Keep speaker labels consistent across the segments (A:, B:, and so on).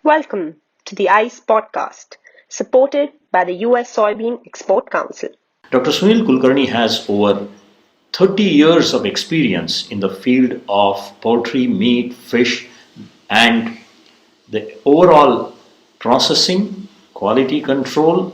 A: Welcome to the ICE podcast, supported by the US Soybean Export Council.
B: Dr. Sunil Kulkarni has over 30 years of experience in the field of poultry, meat, fish, and the overall processing, quality control,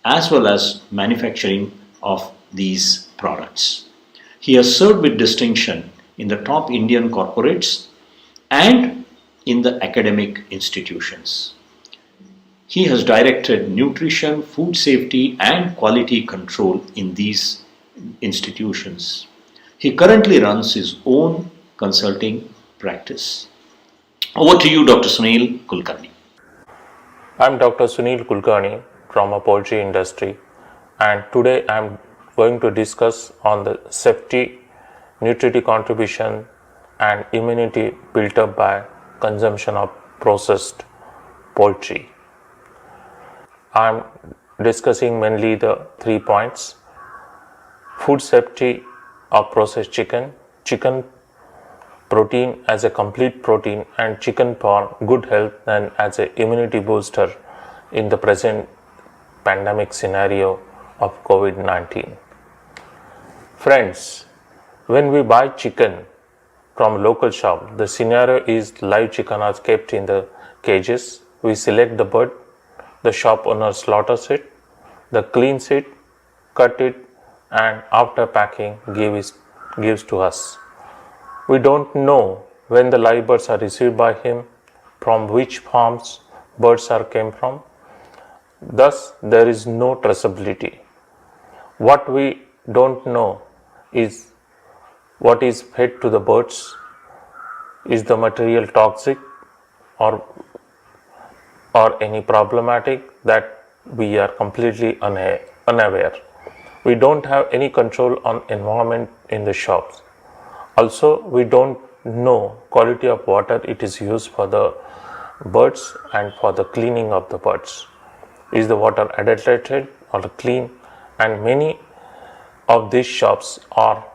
B: as well as manufacturing of these products. He has served with distinction in the top Indian corporates and in the academic institutions. He has directed nutrition, food safety, and quality control in these institutions. He currently runs his own consulting practice. Over to you, Dr. Sunil Kulkarni.
C: I'm Dr. Sunil Kulkarni from a poultry industry, and today I'm going to discuss on the safety, nutritive contribution, and immunity built up by consumption of processed poultry. I'm discussing mainly the 3 points: food safety of processed chicken, chicken protein as a complete protein, and chicken for good health and as an immunity booster in the present pandemic scenario of COVID-19. Friends, when we buy chicken from local shop, the scenario is live chicken are kept in the cages. We select the bird, the shop owner slaughters it, the cleans it, cut it, and after packing gives to us. We don't know when the live birds are received by him, from which farms birds are came from. Thus, there is no traceability. What we don't know is what is fed to the birds. Is the material toxic or any problematic? That we are completely unaware. We don't have any control on environment in the shops. Also, we don't know quality of water it is used for the birds and for the cleaning of the birds. Is the water adulterated or clean? And many of these shops are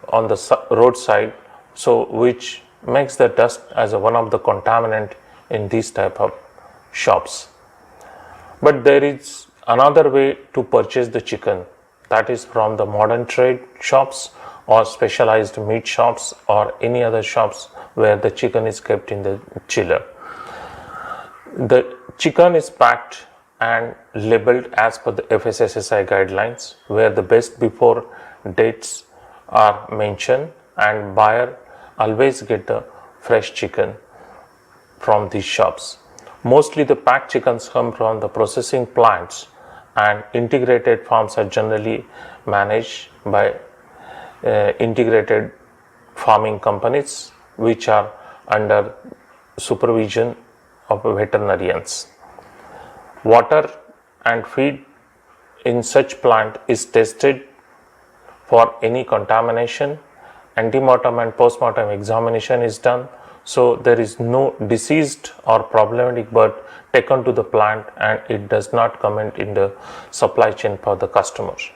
C: on the roadside, so which makes the dust as one of the contaminant in these type of shops. But there is another way to purchase the chicken, that is from the modern trade shops or specialized meat shops or any other shops where the chicken is kept in the chiller. The chicken is packed and labeled as per the FSSAI guidelines, where the best before dates are mentioned, and buyer always get the fresh chicken from these shops. Mostly the packed chickens come from the processing plants, and integrated farms are generally managed by integrated farming companies which are under supervision of veterinarians. Water and feed in such plant is tested for any contamination. Antemortem and postmortem examination is done, so there is no deceased or problematic bird taken to the plant, and it does not come in the supply chain for the customers.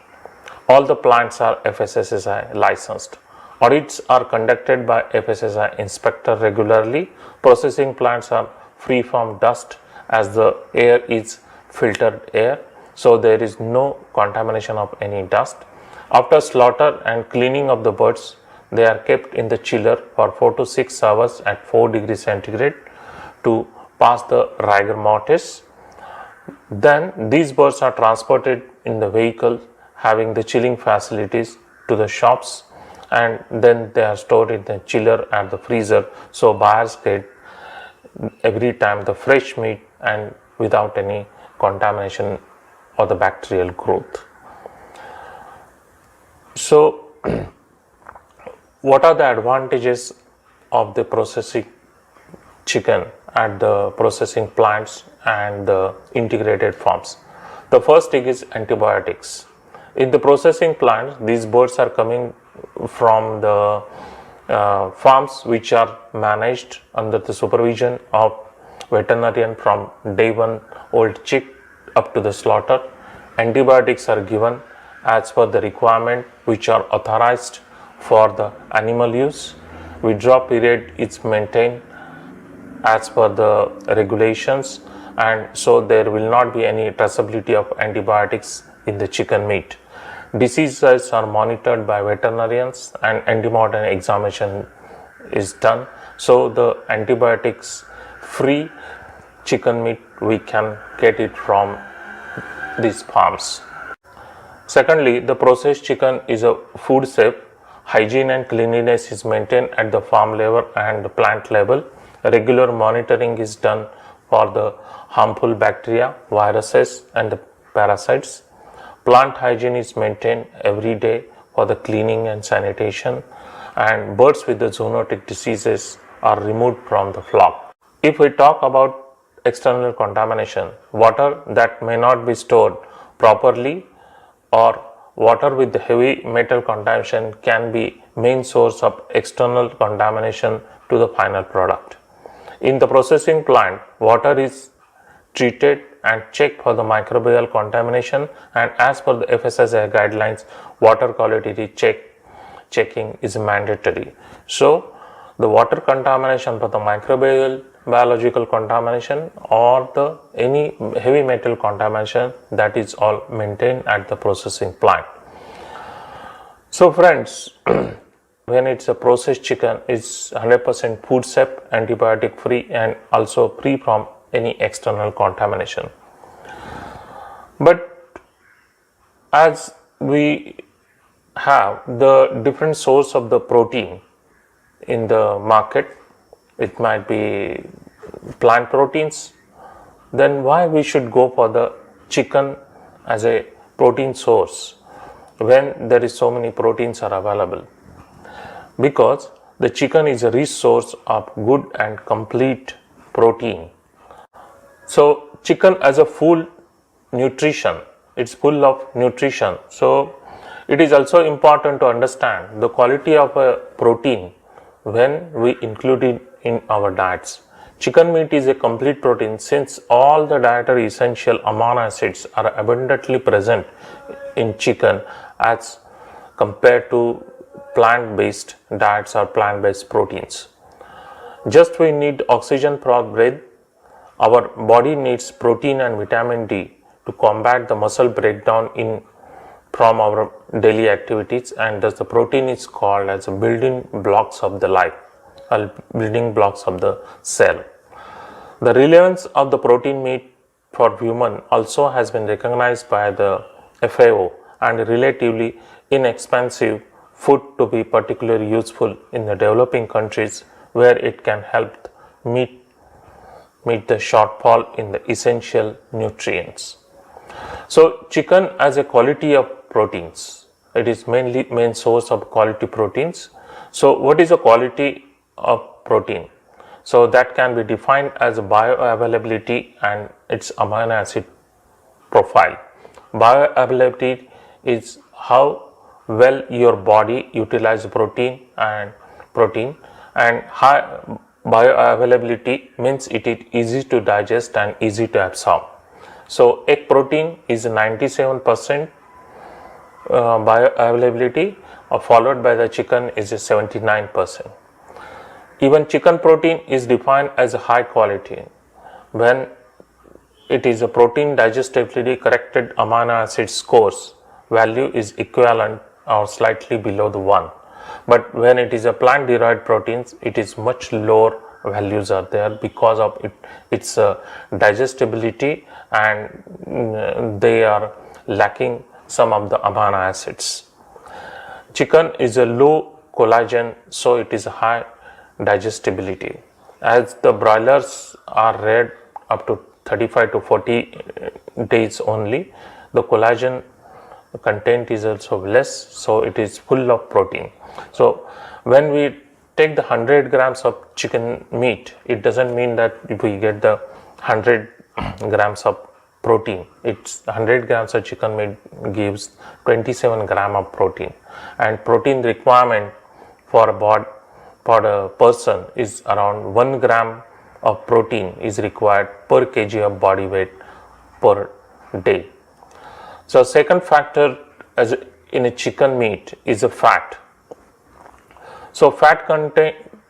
C: All the plants are FSSAI licensed. Audits are conducted by FSSAI inspector regularly. Processing plants are free from dust as the air is filtered air, so there is no contamination of any dust. After slaughter and cleaning of the birds, they are kept in the chiller for 4 to 6 hours at 4 degrees centigrade to pass the rigor mortis. Then these birds are transported in the vehicle having the chilling facilities to the shops, and then they are stored in the chiller and the freezer, so buyers get every time the fresh meat and without any contamination or the bacterial growth. So what are the advantages of the processing chicken at the processing plants and the integrated farms? The first thing is antibiotics. In the processing plants, these birds are coming from the farms which are managed under the supervision of veterinarian from day one old chick up to the slaughter. Antibiotics are given as per the requirement which are authorized for the animal use. Withdrawal period is maintained as per the regulations, and so there will not be any traceability of antibiotics in the chicken meat. Diseases are monitored by veterinarians and entomology examination is done, so the antibiotics free chicken meat we can get it from these farms. Secondly, the processed chicken is a food safe. Hygiene and cleanliness is maintained at the farm level and plant level. Regular monitoring is done for the harmful bacteria, viruses and the parasites. Plant hygiene is maintained every day for the cleaning and sanitation, and birds with the zoonotic diseases are removed from the flock. If we talk about external contamination, water that may not be stored properly or water with heavy metal contamination can be main source of external contamination to the final product. In the processing plant, water is treated and checked for the microbial contamination, and as per the FSSAI guidelines, water quality checking is mandatory. So the water contamination for the microbial biological contamination or the any heavy metal contamination, that is all maintained at the processing plant. So friends, when it's a processed chicken, it's 100% food safe, antibiotic free and also free from any external contamination. But as we have the different source of the protein in the market, it might be plant proteins, then why we should go for the chicken as a protein source when there is so many proteins are available? Because the chicken is a rich source of good and complete protein. So chicken as a full nutrition, it's full of nutrition. So it is also important to understand the quality of a protein when we include it in our diets. Chicken meat is a complete protein since all the dietary essential amino acids are abundantly present in chicken as compared to plant-based diets or plant-based proteins. Just we need oxygen for breath. Our body needs protein and vitamin D to combat the muscle breakdown from our daily activities, and thus the protein is called as building blocks of the life or building blocks of the cell. The relevance of the protein meat for human also has been recognized by the FAO, and relatively inexpensive food to be particularly useful in the developing countries where it can help meet the shortfall in the essential nutrients. So chicken as a quality of proteins, it is main source of quality proteins. So what is the quality of protein? So that can be defined as bioavailability and its amino acid profile. Bioavailability is how well your body utilizes protein, and high bioavailability means it is easy to digest and easy to absorb. So egg protein is 97% bioavailability, followed by the chicken is 79%. Even chicken protein is defined as a high quality when it is a protein digestibility corrected amino acid scores value is equivalent or slightly below the 1. But when it is a plant derived proteins, it is much lower values are there because of its digestibility, and they are lacking some of the amino acids. Chicken is a low collagen, so it is a high digestibility. As the broilers are reared up to 35 to 40 days only, the collagen content is also less, so it is full of protein. So when we take the 100 grams of chicken meat, it doesn't mean that if we get the 100 grams of protein. It's 100 grams of chicken meat gives 27 gram of protein, and protein requirement for a person is around 1 gram of protein is required per kg of body weight per day. So second factor as in a chicken meat is a fat. So fat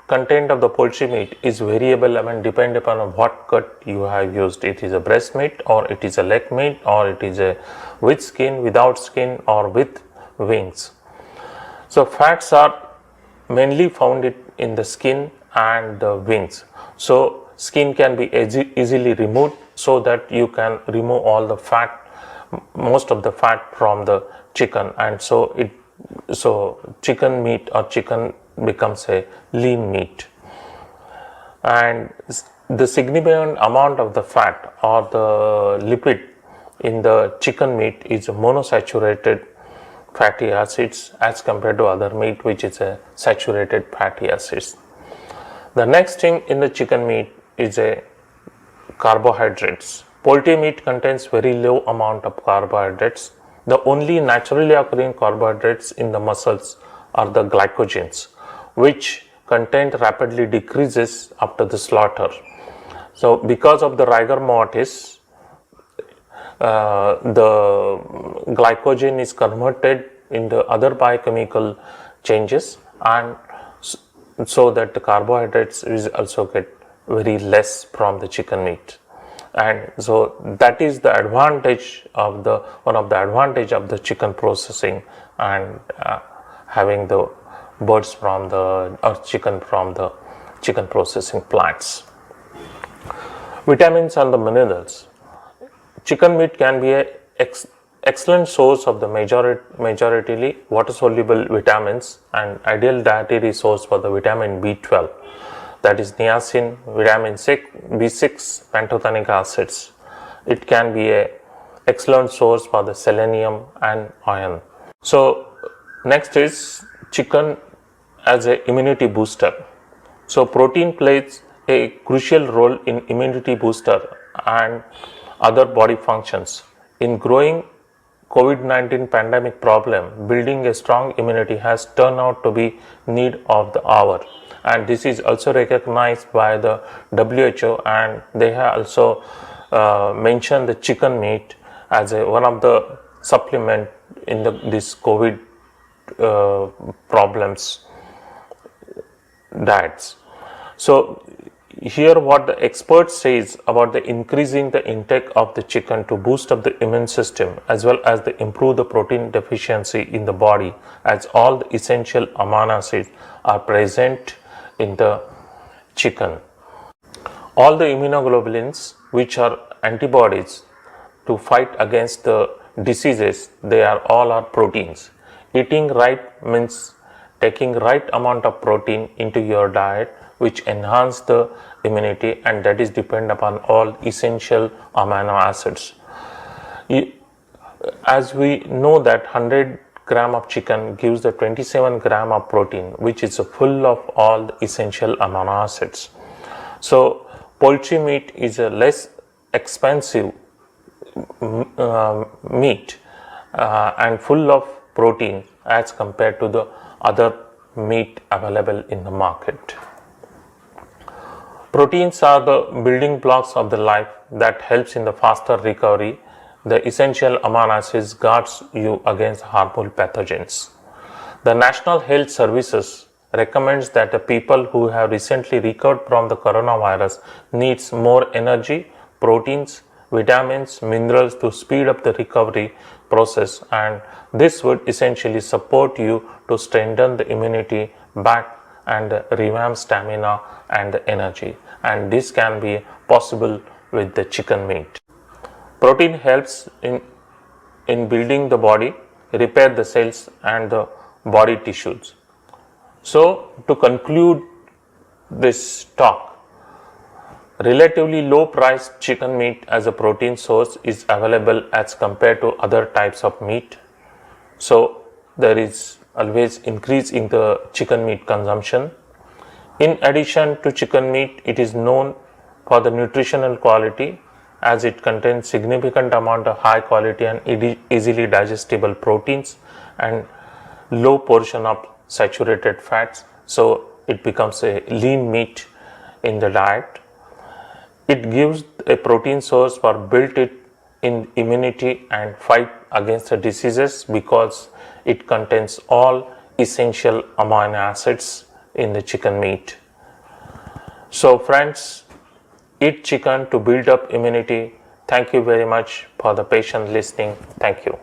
C: content of the poultry meat is variable and depend upon what cut you have used. It is a breast meat, or it is a leg meat, or it is a with skin, without skin, or with wings. So fats are mainly found in the skin and the wings. So skin can be easily removed, so that you can remove all the fat, most of the fat from the chicken, and so chicken meat or chicken becomes a lean meat. And the significant amount of the fat or the lipid in the chicken meat is monosaturated fatty acids as compared to other meat, which is a saturated fatty acids. The next thing in the chicken meat is a carbohydrates. Poultry meat contains very low amount of carbohydrates. The only naturally occurring carbohydrates in the muscles are the glycogens, which content rapidly decreases after the slaughter. So because of the rigor mortis, the glycogen is converted into other biochemical changes, and so that the carbohydrates is also get very less from the chicken meat. And so that is the advantage of the one of the advantage of the chicken processing, and having the birds from the or chicken from the chicken processing plants. Vitamins and the minerals. Chicken meat can be an excellent source of the majority water soluble vitamins, and ideal dietary source for the vitamin B12, that is niacin, vitamin B6, pantothenic acids. It can be an excellent source for the selenium and iron. So next is chicken as an immunity booster. So protein plays a crucial role in immunity booster and other body functions. In growing COVID-19 pandemic problem, building a strong immunity has turned out to be need of the hour, and this is also recognized by the WHO, and they have also mentioned the chicken meat as one of the supplement in this COVID problems diets. So here what the expert says about the increasing the intake of the chicken to boost up the immune system, as well as the improve the protein deficiency in the body, as all the essential amino acids are present in the chicken. All the immunoglobulins, which are antibodies to fight against the diseases, they are all are proteins. Eating right means taking right amount of protein into your diet, which enhance the immunity, and that is depend upon all essential amino acids. As we know that 100 gram of chicken gives the 27 gram of protein, which is full of all the essential amino acids. So poultry meat is a less expensive meat and full of protein as compared to the other meat available in the market. Proteins are the building blocks of the life that helps in the faster recovery. The essential amino acids guards you against harmful pathogens. The National Health Services recommends that the people who have recently recovered from the coronavirus needs more energy, proteins, vitamins, minerals to speed up the recovery process, and this would essentially support you to strengthen the immunity back and revamp stamina and energy, and this can be possible with the chicken meat. Protein helps in building the body, repair the cells and the body tissues. So to conclude this talk, relatively low priced chicken meat as a protein source is available as compared to other types of meat. So there is always increase in the chicken meat consumption. In addition to chicken meat, it is known for the nutritional quality, as it contains significant amount of high quality and easily digestible proteins and low portion of saturated fats. So it becomes a lean meat in the diet. It gives a protein source for built it in immunity and fight against the diseases, because it contains all essential amino acids in the chicken meat. So friends, eat chicken to build up immunity. Thank you very much for the patient listening. Thank you.